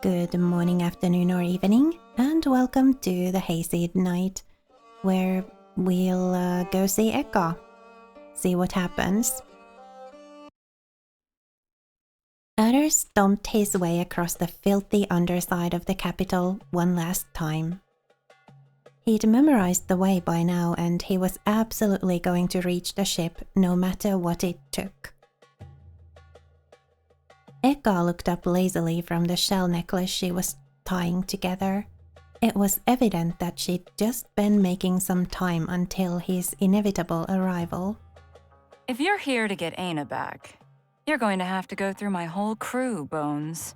Good morning, afternoon, or evening, and welcome to the Hayseed night, where we'll go see Eka. See what happens. Adder stomped his way across the filthy underside of the capital one last time. He'd memorized the way by now, and he was absolutely going to reach the ship no matter what it took. Eka looked up lazily from the shell necklace she was tying together. It was evident that she'd just been making some time until his inevitable arrival. If you're here to get Aina back, you're going to have to go through my whole crew, Bones.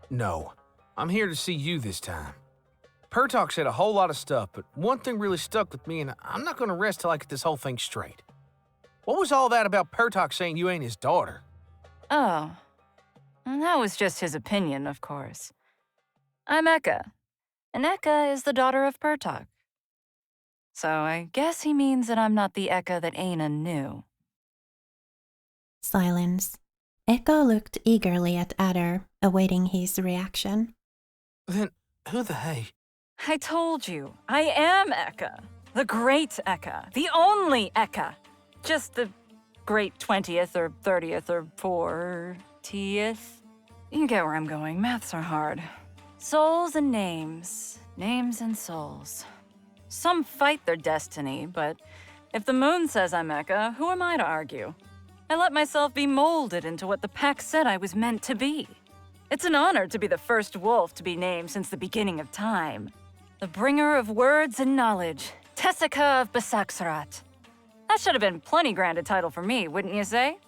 No, I'm here to see you this time. Pertok said a whole lot of stuff, but one thing really stuck with me, and I'm not going to rest till I get this whole thing straight. What was all that about Pertok saying you ain't his daughter? Oh, and that was just his opinion, of course. I'm Eka, and Eka is the daughter of Pertok. So I guess he means that I'm not the Eka that Aina knew. Silence. Eka looked eagerly at Adder, awaiting his reaction. Then who the hey? I told you, I am Eka. The great Eka. The only Eka. Just the great 20th or 30th or 40th. You get where I'm going. Maths are hard. Souls and names. Names and souls. Some fight their destiny, but if the moon says I'm Eka, who am I to argue? I let myself be molded into what the pack said I was meant to be. It's an honor to be the first wolf to be named since the beginning of time. The bringer of words and knowledge. Tessica of Basaksarat. That should have been plenty grand a title for me, wouldn't you say?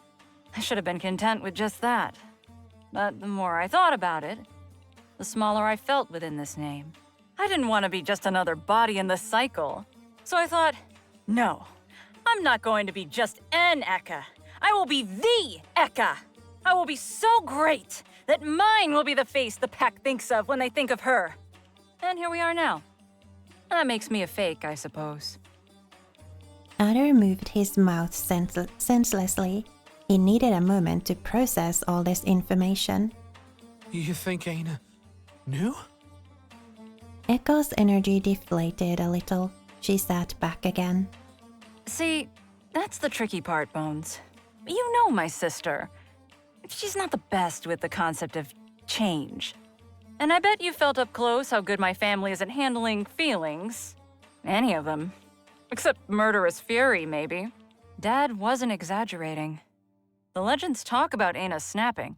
I should have been content with just that. But the more I thought about it, the smaller I felt within this name. I didn't want to be just another body in the cycle. So I thought, no, I'm not going to be just an Eka. I will be the Eka. I will be so great that mine will be the face the pack thinks of when they think of her. And here we are now. That makes me a fake, I suppose. Adder moved his mouth senselessly. He needed a moment to process all this information. You think Aina knew? Eka's energy deflated a little. She sat back again. See, that's the tricky part, Bones. You know my sister. She's not the best with the concept of change. And I bet you felt up close how good my family is at handling feelings. Any of them. Except murderous fury, maybe. Dad wasn't exaggerating. The legends talk about Aina snapping.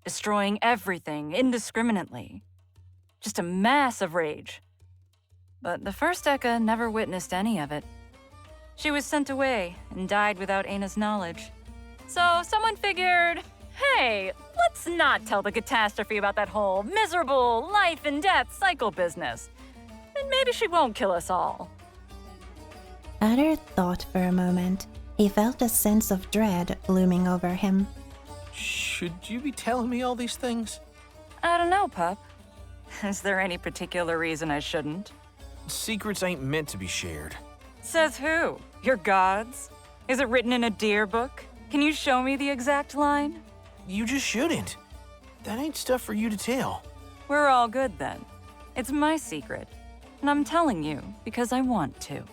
Destroying everything indiscriminately. Just a mass of rage. But the first Eka never witnessed any of it. She was sent away and died without Aina's knowledge. So someone figured, hey, let's not tell the catastrophe about that whole miserable life and death cycle business. And maybe she won't kill us all. Adder thought for a moment. He felt a sense of dread looming over him. Should you be telling me all these things? I don't know, pup. Is there any particular reason I shouldn't? Secrets ain't meant to be shared. Says who? Your gods? Is it written in a deer book? Can you show me the exact line? You just shouldn't. That ain't stuff for you to tell. We're all good then. It's my secret. And I'm telling you because I want to.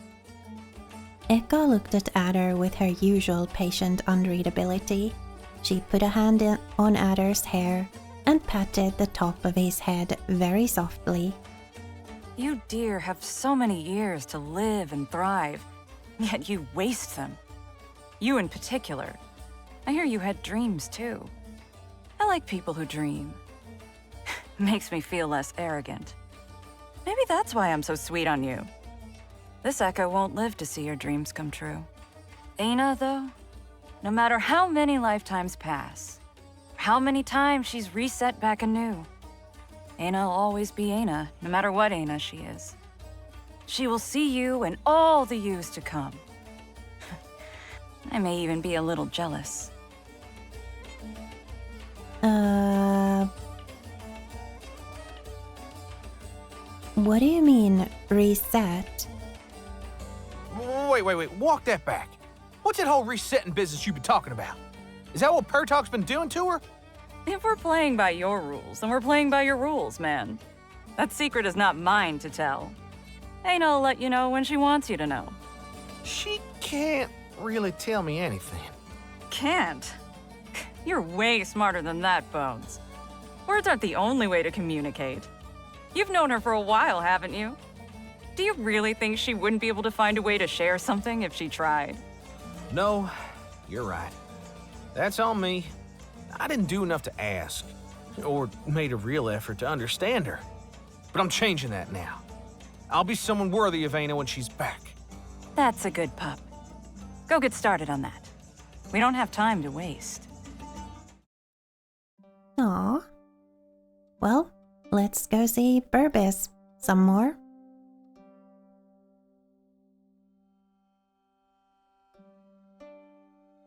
Eka looked at Adder with her usual patient unreadability. She put a hand on Adder's hair and patted the top of his head very softly. You deer have so many years to live and thrive, yet you waste them. You in particular. I hear you had dreams too. I like people who dream. Makes me feel less arrogant. Maybe that's why I'm so sweet on you. This Eka won't live to see your dreams come true. Aina, though, no matter how many lifetimes pass, how many times she's reset back anew, Aina'll always be Aina, no matter what Aina she is. She will see you and all the yous to come. I may even be a little jealous. What do you mean, reset? Wait, walk that back. What's that whole resetting business you've been talking about? Is that what Pertok's been doing to her? If we're playing by your rules, then we're playing by your rules, man. That secret is not mine to tell. Ana'll let you know when she wants you to know. She can't really tell me anything. Can't? You're way smarter than that, Bones. Words aren't the only way to communicate. You've known her for a while, haven't you? Do you really think she wouldn't be able to find a way to share something if she tried? No, you're right. That's on me. I didn't do enough to ask, or made a real effort to understand her. But I'm changing that now. I'll be someone worthy of Ana when she's back. That's a good pup. Go get started on that. We don't have time to waste. Aw. Well, let's go see Burbis some more.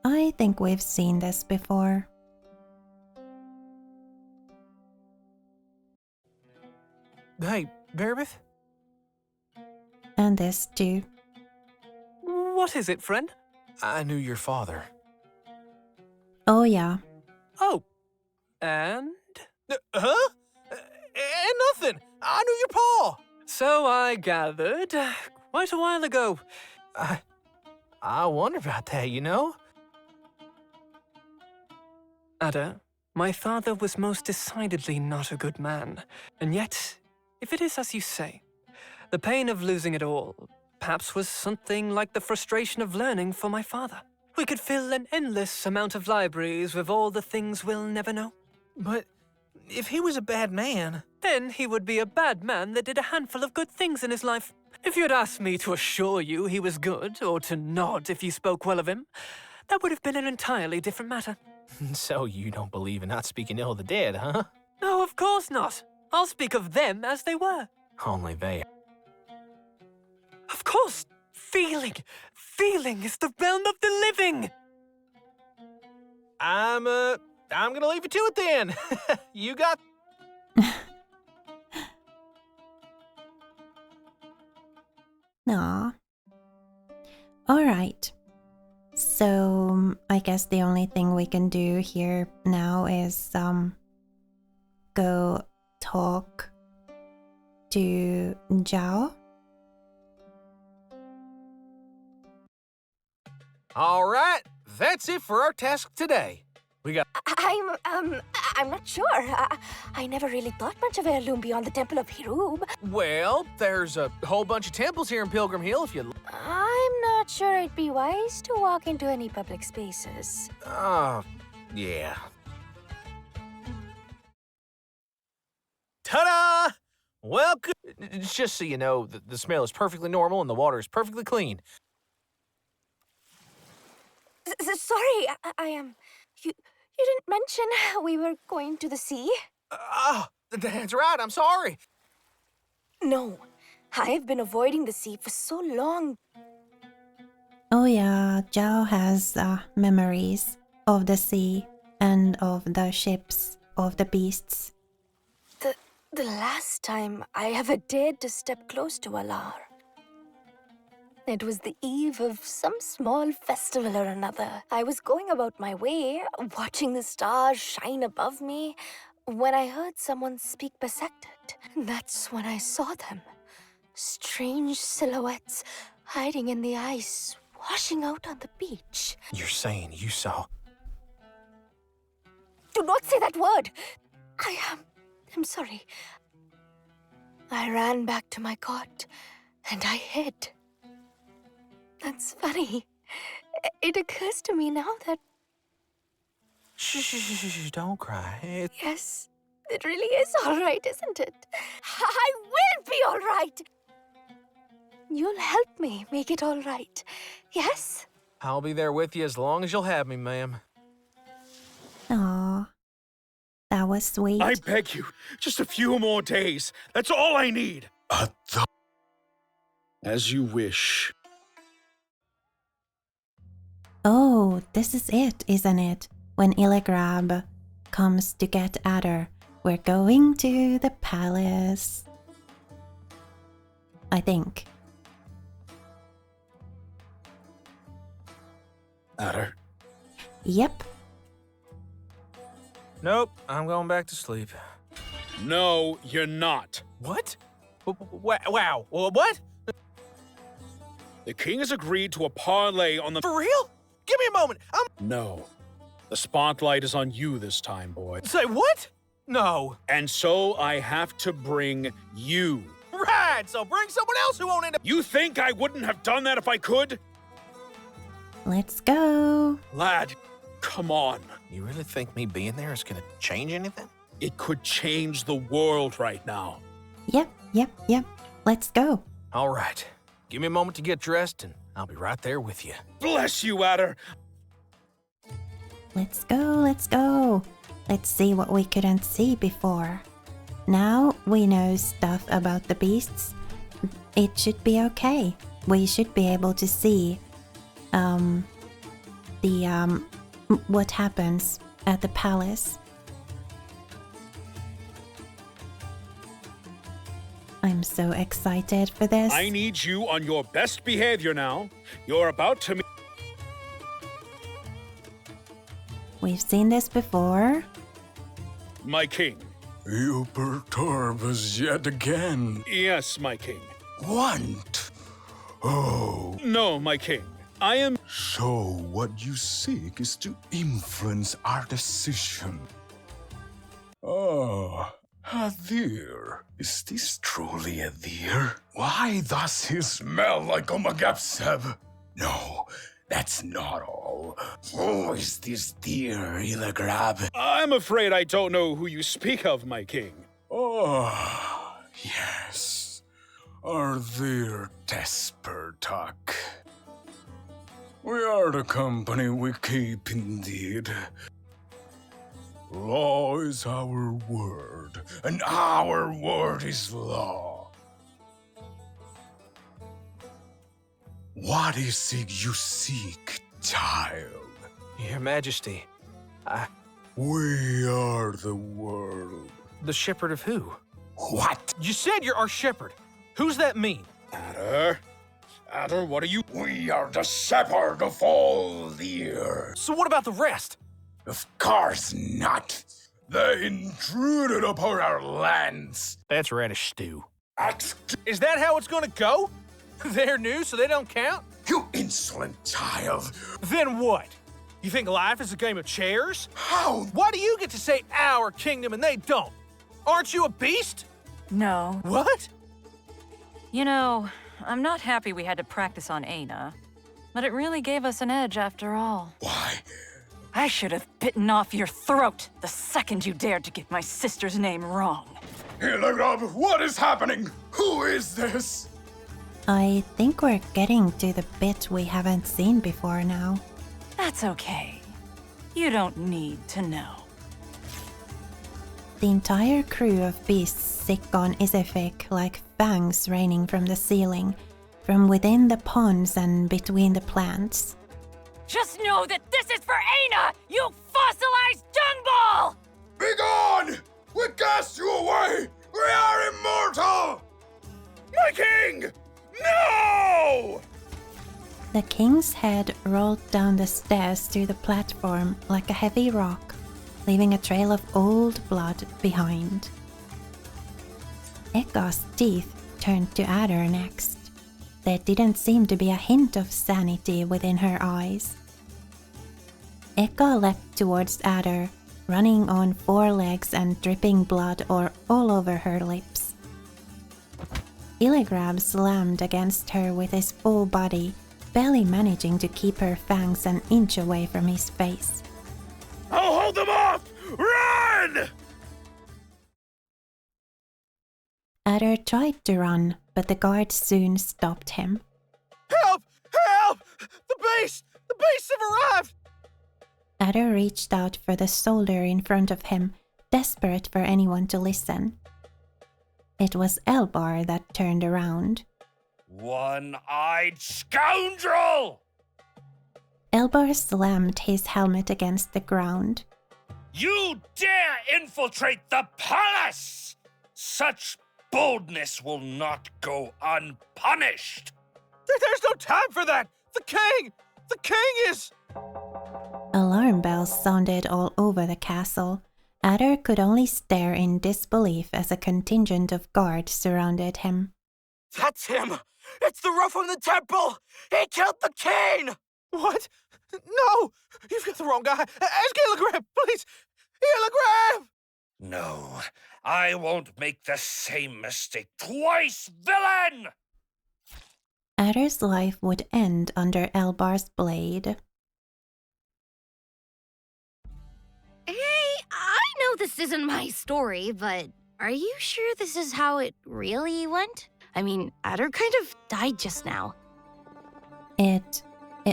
I think we've seen this before. Hey, Bearbeth? And this too. What is it, friend? I knew your father. Oh yeah. Oh. And? Huh? And nothing. I knew your pa. So I gathered quite a while ago. I wonder about that, you know? Ada, my father was most decidedly not a good man. And yet, if it is as you say, the pain of losing it all perhaps was something like the frustration of learning for my father. We could fill an endless amount of libraries with all the things we'll never know. But if he was a bad man... Then he would be a bad man that did a handful of good things in his life. If you'd asked me to assure you he was good, or to nod if you spoke well of him, that would have been an entirely different matter. So you don't believe in not speaking ill of the dead, huh? No, of course not. I'll speak of them as they were. Only they. Of course, feeling is the realm of the living. I'm gonna leave you to it then. You got... Aw. Alright. So, I guess the only thing we can do here now is, go talk to Zhao. All right, that's it for our task today. We got... I'm not sure. I never really thought much of heirloom beyond the Temple of Hirub. Well, there's a whole bunch of temples here in Pilgrim Hill if you... I'm not sure it'd be wise to walk into any public spaces. Yeah. Ta-da! Welcome... Just so you know, the smell is perfectly normal and the water is perfectly clean. Sorry, I am... You didn't mention we were going to the sea? That's right, I'm sorry. No, I've been avoiding the sea for so long. Oh yeah, Zhao has memories of the sea and of the ships, of the beasts. The last time I ever dared to step close to Alar, it was the eve of some small festival or another. I was going about my way, watching the stars shine above me, when I heard someone speak Besected. That's when I saw them. Strange silhouettes hiding in the ice, washing out on the beach. You're saying you saw... Do not say that word! I'm sorry. I ran back to my cot, and I hid. That's funny. It occurs to me now that... Shh, don't cry. Yes, it really is all right, isn't it? I will be all right! You'll help me make it all right, yes? I'll be there with you as long as you'll have me, ma'am. Aw, that was sweet. I beg you, just a few more days. That's all I need. As you wish. Oh, this is it, isn't it? When Illigrab comes to get Adder, we're going to the palace. I think. Adder, Yep. Nope, I'm going back to sleep. No, you're not. What? Wow. What? The king has agreed to a parlay on the... For real? Give me a moment. No. The spotlight is on you this time, boy. Say what? No. And so I have to bring you. Right, so bring someone else who won't end up... You think I wouldn't have done that if I could? Let's go. Lad, come on. You really think me being there is gonna change anything? It could change the world right now. Yep. Let's go. All right. Give me a moment to get dressed, and I'll be right there with you. Bless you, Adder. Let's go. Let's see what we couldn't see before. Now we know stuff about the beasts. It should be okay. We should be able to see what happens at the palace. I'm so excited for this. I need you on your best behavior now. You're about to meet... We've seen this before. My king. You perturb us yet again. Yes, my king. Want? Oh. No, my king. I am... So what you seek is to influence our decision. Ah, a deer. Is this truly a deer? Why does he smell like a magapseb? No, that's not all. Who is this deer, Ilagrab? I'm afraid I don't know who you speak of, my king. Oh, yes. Our dear Despertuck. We are the company we keep indeed. Law is our word, and our word is law. What is it you seek, child? Your Majesty, We are the world. the shepherd of who? What? You said you're our shepherd. Who's that mean? Adder? Adder, what are you... We are the shepherd of all the earth. So what about the rest? Of course not. They intruded upon our lands. That's radish stew. Ex- Is that how it's gonna go? They're new, so they don't count? You insolent child. Then what? You think life is a game of chairs? How? Why do you get to say our kingdom and they don't? Aren't you a beast? No. What? You know, I'm not happy we had to practice on Aina, but it really gave us an edge after all. Why? I should have bitten off your throat the second you dared to get my sister's name wrong. Hillegrab, what is happening? Who is this? I think we're getting to the bit we haven't seen before now. That's okay. You don't need to know. The entire crew of beasts sick on Isifikh like fangs raining from the ceiling, from within the ponds and between the plants. Just know that this is for Aina, you fossilized dung ball! Begone! We cast you away! We are immortal! My king! No! The king's head rolled down the stairs to the platform like a heavy rock, leaving a trail of old blood behind. Ekka's teeth turned to Adder next. There didn't seem to be a hint of sanity within her eyes. Ekka leapt towards Adder, running on 4 legs and dripping blood all over her lips. Illigrab slammed against her with his full body, barely managing to keep her fangs an inch away from his face. I'll hold them off! Run! Adder tried to run, but the guard soon stopped him. Help! Help! The beasts! The beasts have arrived! Adder reached out for the soldier in front of him, desperate for anyone to listen. It was Elbar that turned around. One-eyed scoundrel! Elbar slammed his helmet against the ground. You dare infiltrate the palace! Such boldness will not go unpunished! There's no time for that! The king! The king is... Alarm bells sounded all over the castle, Adder could only stare in disbelief as a contingent of guards surrounded him. That's him! It's the roof of the temple! He killed the king! What? No! You've got the wrong guy. Ask Gilligram, please! Gilligram! No, I won't make the same mistake twice, villain! Adder's life would end under Elbar's blade. Hey, I know this isn't my story, but are you sure this is how it really went? I mean, Adder kind of died just now. It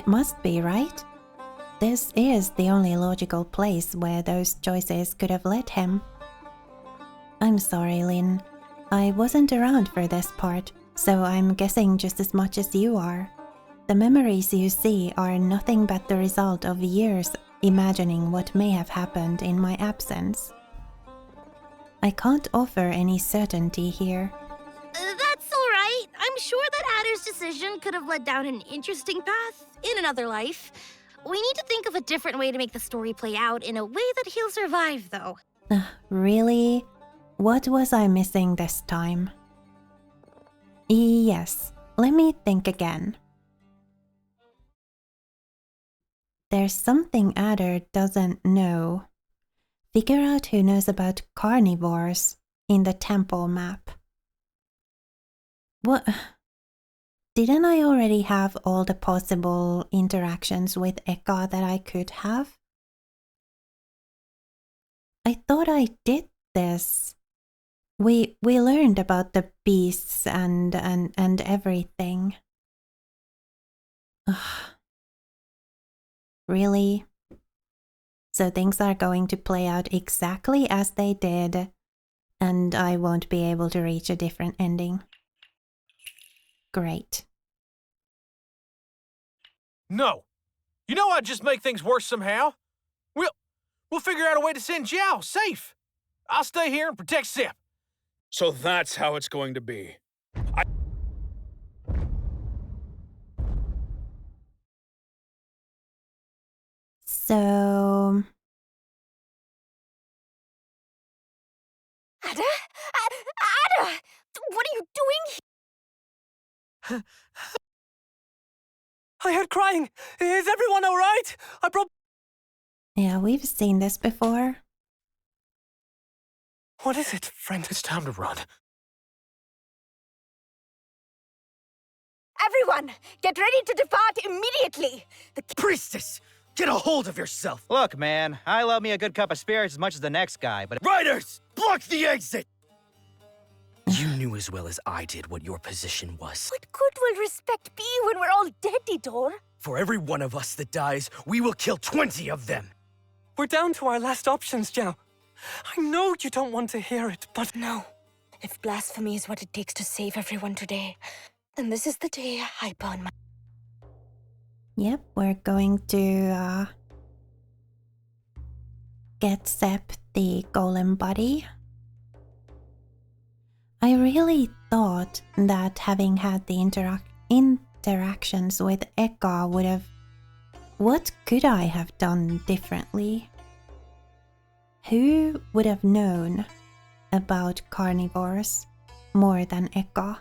must be, right? This is the only logical place where those choices could have led him. I'm sorry, Lynn. I wasn't around for this part, so I'm guessing just as much as you are. The memories you see are nothing but the result of years imagining what may have happened in my absence. I can't offer any certainty here. That's all right. I'm sure that Adder's decision could have led down an interesting path in another life. We need to think of a different way to make the story play out in a way that he'll survive, though. Really? What was I missing this time? Yes, let me think again. There's something Adder doesn't know. Figure out who knows about carnivores in the temple map. What? Didn't I already have all the possible interactions with Eka that I could have? I thought I did this. We learned about the beasts and everything. Ugh. Really? So things are going to play out exactly as they did, and I won't be able to reach a different ending. Great. No. You know I'd just make things worse somehow. We'll figure out a way to send Jiao safe. I'll stay here and protect Sip. So that's how it's going to be. So... Ada? Ada! What are you doing? I heard crying. Is everyone all right? I brought... Yeah, we've seen this before. What is it, friend? It's time to run. Everyone, get ready to depart immediately! The Priestess, get a hold of yourself! Look, man, I love me a good cup of spirits as much as the next guy, but... Riders, block the exit! You knew as well as I did what your position was. What good will respect be when we're all dead, Idor? For every one of us that dies, we will kill 20 of them! We're down to our last options, Jiao. I know you don't want to hear it, but... No. If blasphemy is what it takes to save everyone today, then this is the day I burn my... Yep, we're going to get Sep the golem body. I really thought that having had the interactions with Eka would have... What could I have done differently? Who would have known about carnivores more than Eka?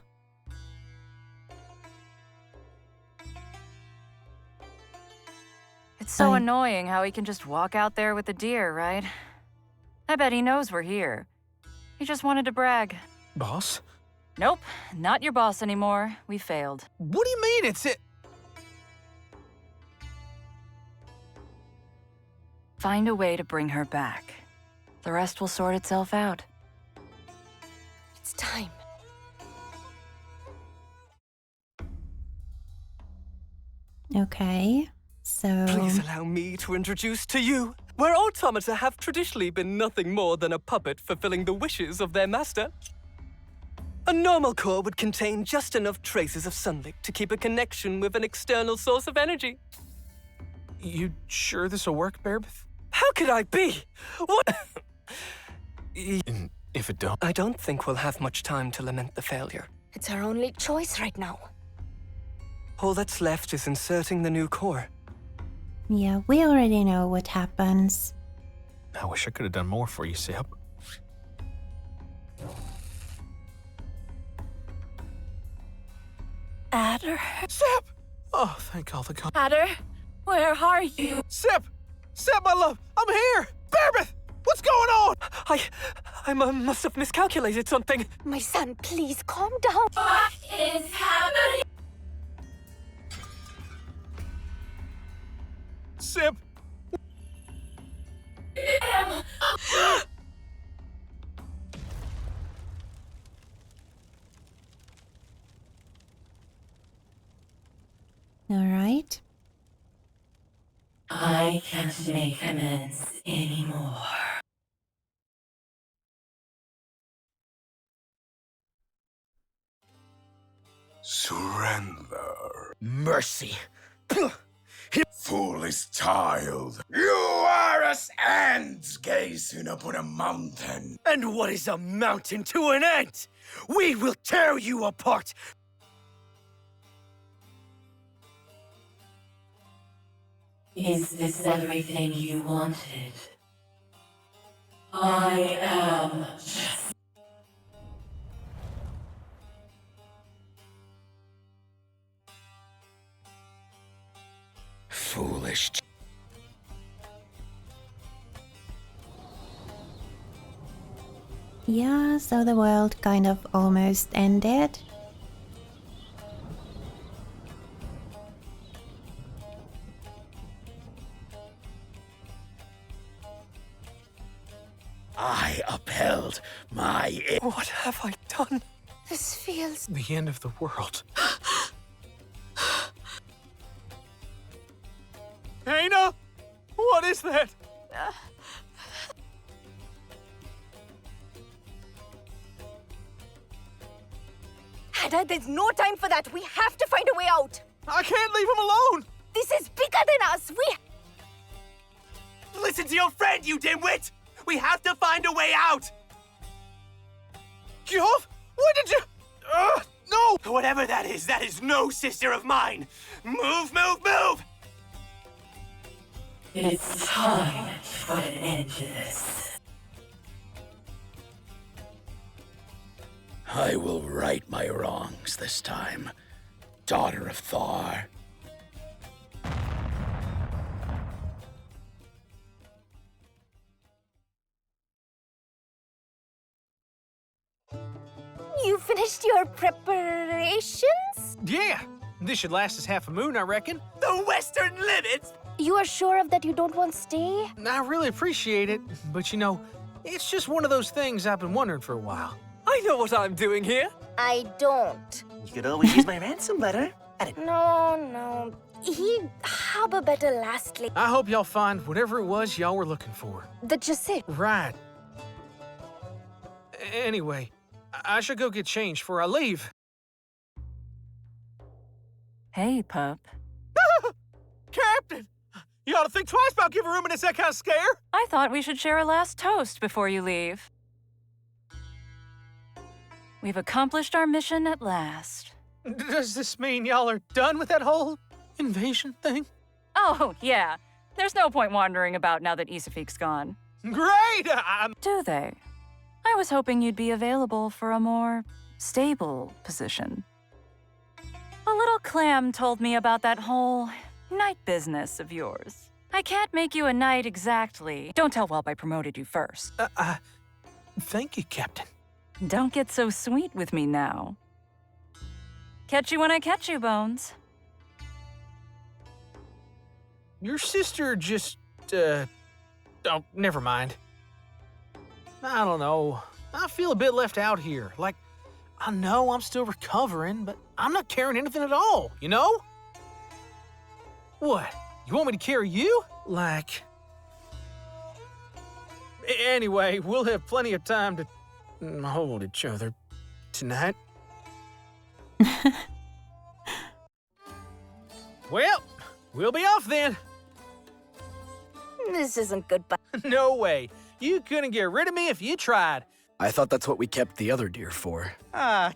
It's so annoying how he can just walk out there with the deer, right? I bet he knows we're here. He just wanted to brag. Boss? Nope, not your boss anymore. We failed. What do you mean it's it? Find a way to bring her back. The rest will sort itself out. It's time. Okay, so... Please allow me to introduce to you, where automata have traditionally been nothing more than a puppet fulfilling the wishes of their master. A normal core would contain just enough traces of sunlight to keep a connection with an external source of energy. You sure this'll work, Bearbeth? How could I be? What? And if it don't... I don't think we'll have much time to lament the failure. It's our only choice right now. All that's left is inserting the new core. Yeah, we already know what happens. I wish I could have done more for you, Sip. Adder? Sip! Oh, thank all the gods. Adder, where are you? Sip! Sip, my love! I'm here! Bearbeth! What's going on? I must have miscalculated something. My son, please calm down. What is happening? Sip! All right. I can't make amends anymore. Surrender. Mercy. Foolish child. You are as ants gazing upon a mountain. And what is a mountain to an ant? We will tear you apart. Is this everything you wanted? I am just... Foolish. Yeah, so the world kind of almost ended. I upheld my... What have I done? This feels... The end of the world. Hannah! What is that? Ada, there's no time for that. We have to find a way out. I can't leave him alone! This is bigger than us. Listen to your friend, you dimwit! We have to find a way out! Geoff? What did you... no! Whatever that is no sister of mine! Move, move, move! It's time to put an end to this. I will right my wrongs this time, daughter of Thar. You finished your preparations? Yeah, this should last us half a moon, I reckon. The western limits? You are sure of that you don't want to stay? I really appreciate it, but you know, it's just one of those things I've been wondering for a while. I know what I'm doing here. I don't. You could always use my ransom letter. No. He'd have a better lastly. I hope y'all find whatever it was y'all were looking for. The Jacet. Right. Anyway, I should go get changed before I leave. Hey, pup. Captain! You ought to think twice about giving Ruminants that kind of scare. I thought we should share a last toast before you leave. We've accomplished our mission at last. Does this mean y'all are done with that whole invasion thing? Oh, yeah. There's no point wandering about now that Isifikh's gone. Great! Do they? I was hoping you'd be available for a more stable position. A little clam told me about that whole knight business of yours. I can't make you a knight exactly. Don't tell Whelp I promoted you first. Thank you, Captain. Don't get so sweet with me now. Catch you when I catch you, Bones. Your sister just, oh, never mind. I don't know. I feel a bit left out here. Like, I know I'm still recovering, but I'm not carrying anything at all, you know? What? You want me to carry you? Like... Anyway, we'll have plenty of time to hold each other tonight. Well, we'll be off then. This isn't good, but... No way. You couldn't get rid of me if you tried. I thought that's what we kept the other deer for.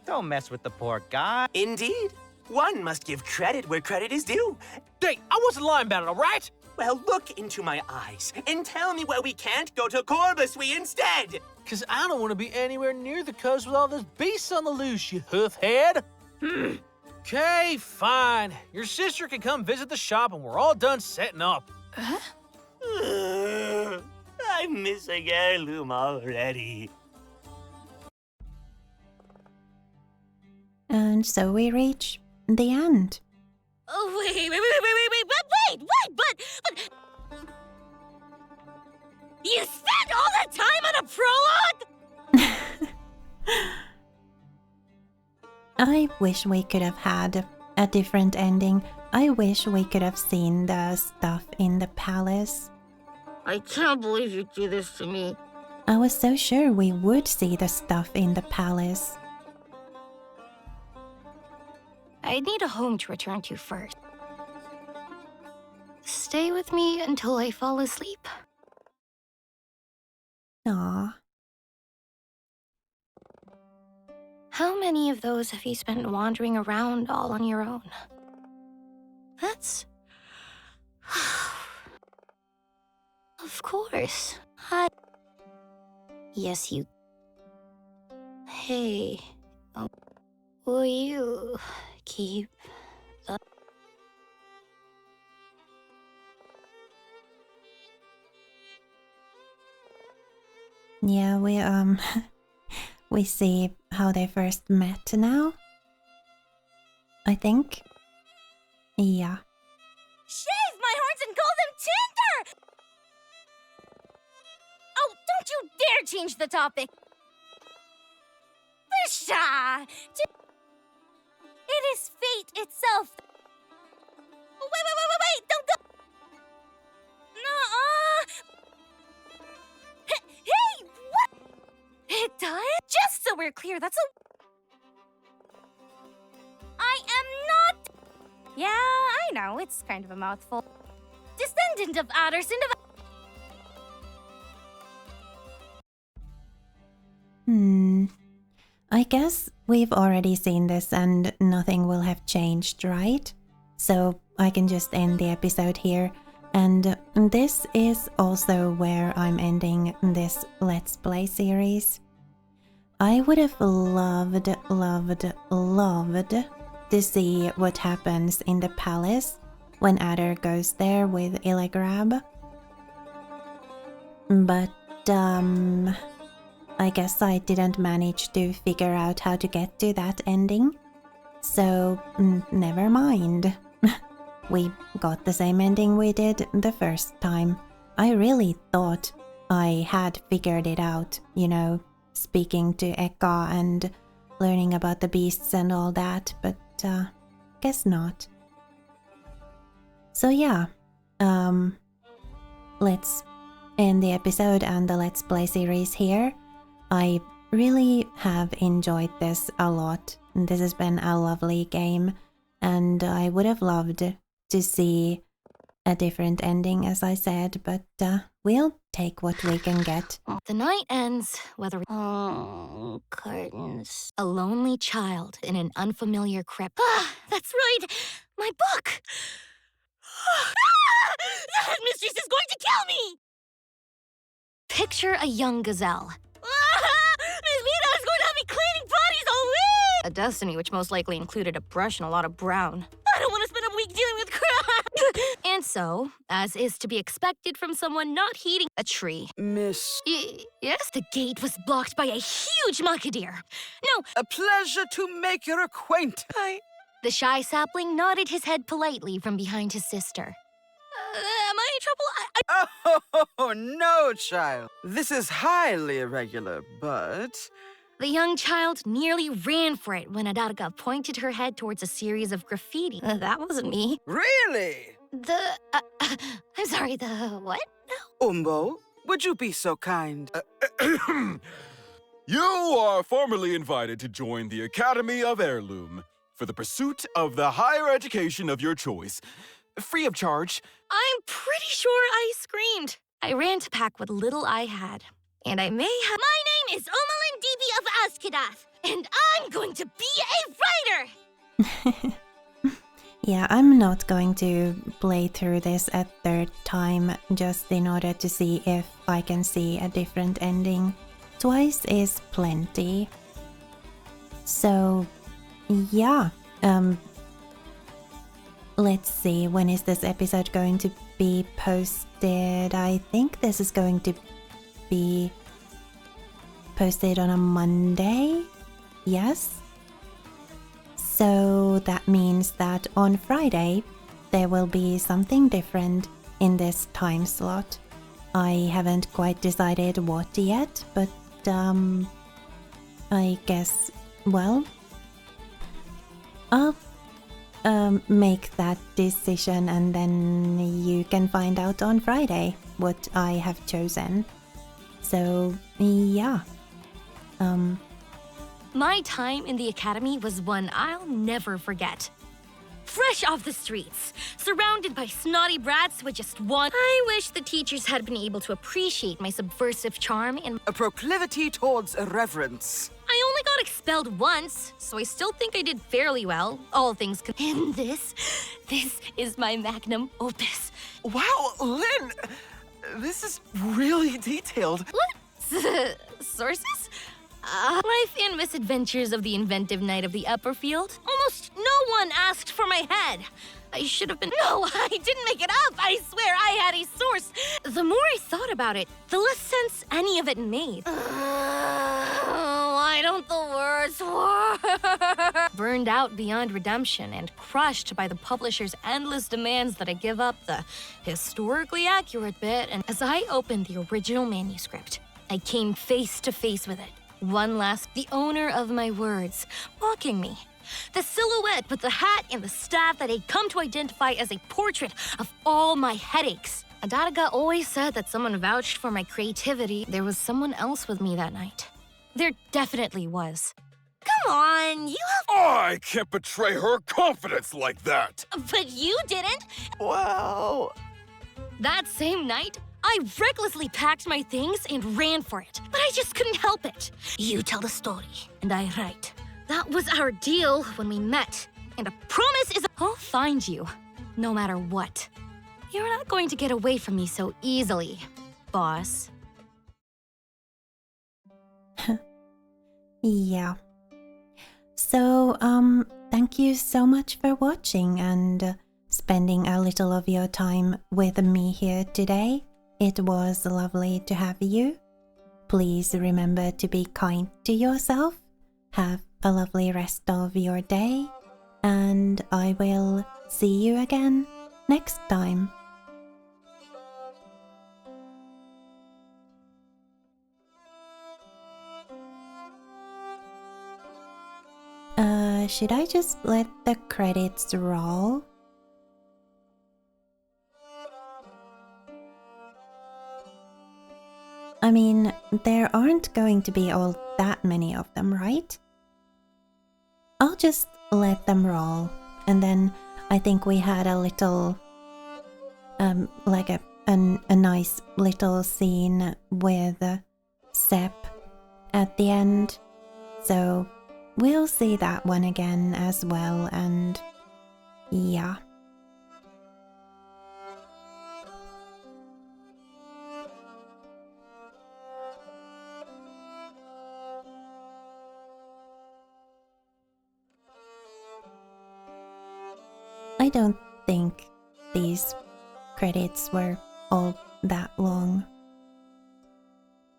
Don't mess with the poor guy. Indeed. One must give credit where credit is due. Hey, I wasn't lying about it, all right? Well, look into my eyes and tell me why we can't go to Corbuswy instead. Because I don't want to be anywhere near the coast with all those beasts on the loose, you hoofhead. Okay, fine. Your sister can come visit the shop and we're all done setting up. I'm missing Heirloom already. And so we reach the end. Oh, wait, but... You spent all that time on a prologue? I wish we could have had a different ending. I wish we could have seen the stuff in the palace. I can't believe you do this to me. I was so sure we would see the stuff in the palace. I need a home to return to first. Stay with me until I fall asleep. Aww. How many of those have you spent wandering around all on your own? That's... Of course. Yes, you... Hey... will you... keep... the... Yeah, we see how they first met now. I think. Yeah. Shave my horns and call them tinder! Oh, don't you dare change the topic! Pshaw! It is fate itself. Wait, don't go! Nuh-uh! Hey, what? It does? Just so we're clear, that's I am not... Yeah, I know, it's kind of a mouthful. Descendant of adders and of... I guess we've already seen this and nothing will have changed, right? So I can just end the episode here. And this is also where I'm ending this Let's Play series. I would have loved to see what happens in the palace when Adder goes there with Illigrab. But, I guess I didn't manage to figure out how to get to that ending. So, never mind. We got the same ending we did the first time. I really thought I had figured it out, you know, speaking to Eka and learning about the beasts and all that, but guess not. So yeah, let's end the episode and the Let's Play series here. I really have enjoyed this a lot. This has been a lovely game, and I would have loved to see a different ending, as I said, but we'll take what we can get. The night ends, whether... curtains. A lonely child in an unfamiliar crypt. Ah, that's right! My book! The headmistress is going to kill me! Picture a young gazelle. Miss Vita is going to have me cleaning bodies all week! A destiny which most likely included a brush and a lot of brown. I don't want to spend a week dealing with crap! And so, as is to be expected from someone not heeding a tree. Miss... Yes, the gate was blocked by a huge muckadeer. No! A pleasure to make your acquaintance. The shy sapling nodded his head politely from behind his sister. Am I in trouble? Oh, no, child. This is highly irregular, but... The young child nearly ran for it when Adarga pointed her head towards a series of graffiti. That wasn't me. Really? I'm sorry, the what? Umbo, would you be so kind? You are formally invited to join the Academy of Heirloom for the pursuit of the higher education of your choice. Free of charge. I'm pretty sure I screamed. I ran to pack what little I had. And I may have... My name is Omalin Devi of Azkadath, and I'm going to be a writer! Yeah, I'm not going to play through this a third time just in order to see if I can see a different ending. Twice is plenty. So, yeah. Let's see, when is this episode going to be posted? I think this is going to be posted on a Monday. Yes? So that means that on Friday there will be something different in this time slot. I haven't quite decided what yet, but I guess, well, I'll make that decision and then you can find out on Friday what I have chosen. So, yeah. My time in the academy was one I'll never forget. Fresh off the streets, surrounded by snotty brats with just one. I wish the teachers had been able to appreciate my subversive charm and a proclivity towards irreverence. I only got expelled once, so I still think I did fairly well, all things considered. And this is my magnum opus. Wow, Lynn! This is really detailed. What? Sources? Life and misadventures of the inventive knight of the upper field. Almost no one asked for my head. I should have been. No, I didn't make it up. I swear I had a source. The more I thought about it, the less sense any of it made. Why don't the words work? Burned out beyond redemption and crushed by the publisher's endless demands that I give up the historically accurate bit. And as I opened the original manuscript, I came face to face with it. The owner of my words, mocking me. The silhouette with the hat and the staff that I'd come to identify as a portrait of all my headaches. Adadaga always said that someone vouched for my creativity. There was someone else with me that night. There definitely was. Come on, you have— I can't betray her confidence like that! But you didn't! Well— That same night, I recklessly packed my things and ran for it, but I just couldn't help it. You tell the story, and I write. That was our deal when we met, and a promise is— I'll find you, no matter what. You're not going to get away from me so easily, boss. Yeah. So, thank you so much for watching and spending a little of your time with me here today. It was lovely to have you. Please remember to be kind to yourself. Have a lovely rest of your day, and I will see you again next time. Should I just let the credits roll? I mean, there aren't going to be all that many of them, right? I'll just let them roll, and then I think we had a little, like a nice little scene with Sepp at the end, so we'll see that one again as well, and yeah. I don't think these credits were all that long.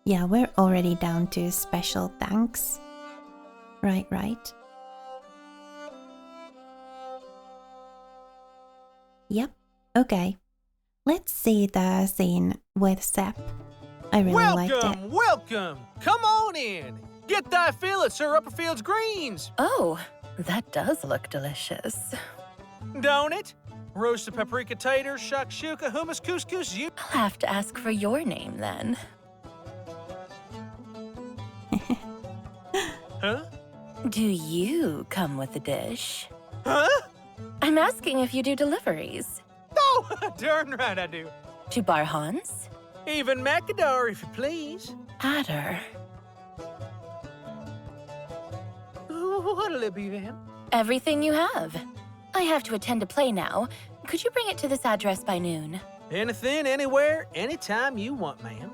Yeah, we're already down to special thanks. Right. Yep, okay. Let's see the scene with Sepp. I really liked it. Welcome! Come on in! Get thy fill at Sir Upperfield's greens! Oh, that does look delicious. Don't it? Roasted paprika taters, shakshuka, hummus, couscous, you— I'll have to ask for your name then. Huh? Do you come with the dish? Huh? I'm asking if you do deliveries. Oh, darn right I do. To Barhan's? Even Macadar, if you please. Adder. What'll it be then? Everything you have. I have to attend a play now. Could you bring it to this address by noon? Anything, anywhere, anytime you want, ma'am.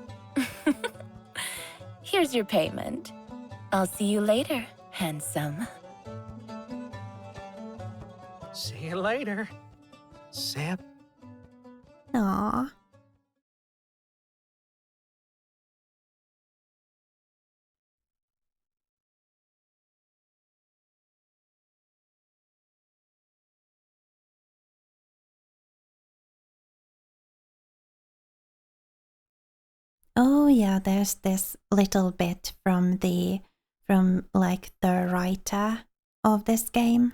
Here's your payment. I'll see you later, handsome. See you later, Seb. Aww. Oh yeah, there's this little bit from like the writer of this game.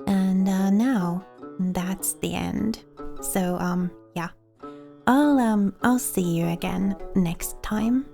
And now that's the end. So yeah. I'll see you again next time.